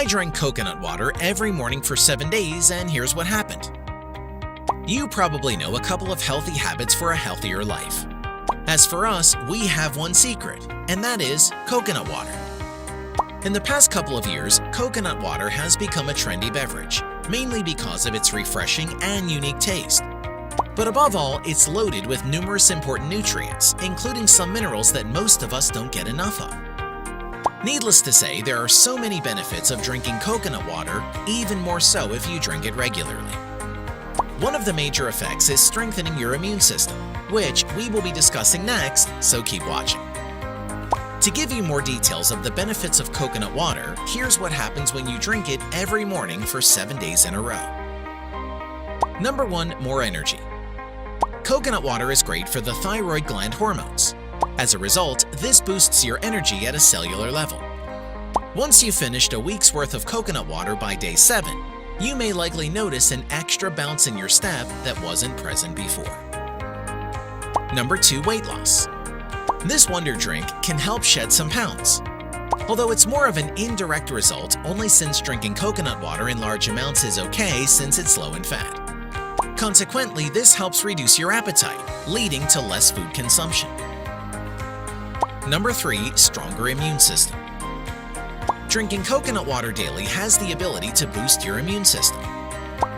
I drank coconut water every morning for 7 days, and here's what happened. You probably know a couple of healthy habits for a healthier life. As for us, we have one secret, and that is coconut water. In the past couple of years, coconut water has become a trendy beverage, mainly because of its refreshing and unique taste. But above all, it's loaded with numerous important nutrients, including some minerals that most of us don't get enough of. Needless to say, there are so many benefits of drinking coconut water, even more so if you drink it regularly. One of the major effects is strengthening your immune system, which we will be discussing next, so keep watching. To give you more details of the benefits of coconut water, here's what happens when you drink it every morning for 7 days in a row. Number 1. More energy. Coconut water is great for the thyroid gland hormones. As a result, this boosts your energy at a cellular level. Once you've finished a week's worth of coconut water by day 7, you may likely notice an extra bounce in your step that wasn't present before. Number 2. Weight loss. This wonder drink can help shed some pounds. Although it's more of an indirect result only since drinking coconut water in large amounts is okay since it's low in fat. Consequently, this helps reduce your appetite, leading to less food consumption. Number 3. Stronger immune system. Drinking coconut water daily has the ability to boost your immune system.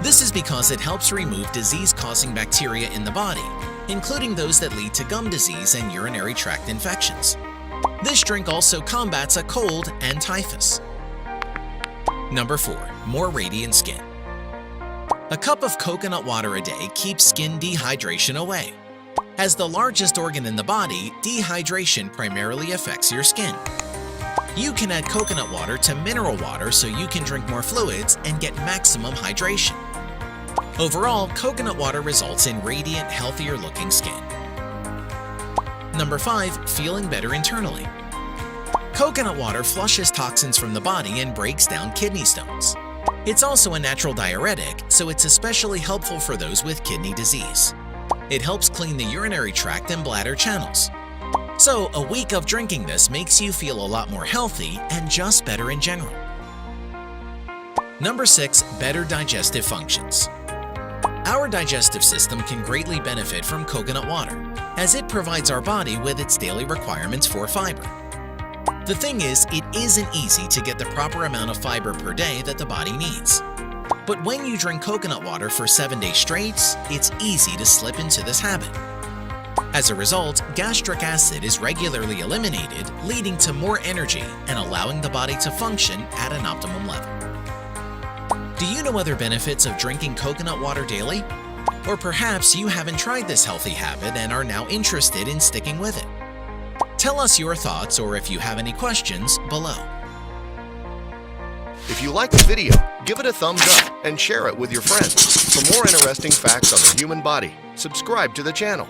This is because it helps remove disease-causing bacteria in the body, including those that lead to gum disease and urinary tract infections. This drink also combats a cold and typhus. Number 4. More radiant skin. A cup of coconut water a day keeps skin dehydration away. As the largest organ in the body, dehydration primarily affects your skin. You can add coconut water to mineral water so you can drink more fluids and get maximum hydration. Overall, coconut water results in radiant, healthier-looking skin. Number 5. Feeling better internally. Coconut water flushes toxins from the body and breaks down kidney stones. It's also a natural diuretic, so it's especially helpful for those with kidney disease. It helps clean the urinary tract and bladder channels. So, a week of drinking this makes you feel a lot more healthy and just better in general. Number 6. Better digestive functions. Our digestive system can greatly benefit from coconut water, as it provides our body with its daily requirements for fiber. The thing is, it isn't easy to get the proper amount of fiber per day that the body needs. But when you drink coconut water for 7 days straight, it's easy to slip into this habit. As a result, gastric acid is regularly eliminated, leading to more energy and allowing the body to function at an optimum level. Do you know other benefits of drinking coconut water daily? Or perhaps you haven't tried this healthy habit and are now interested in sticking with it. Tell us your thoughts, or if you have any questions, below. If you like the video, give it a thumbs up and share it with your friends. For more interesting facts on the human body, subscribe to the channel.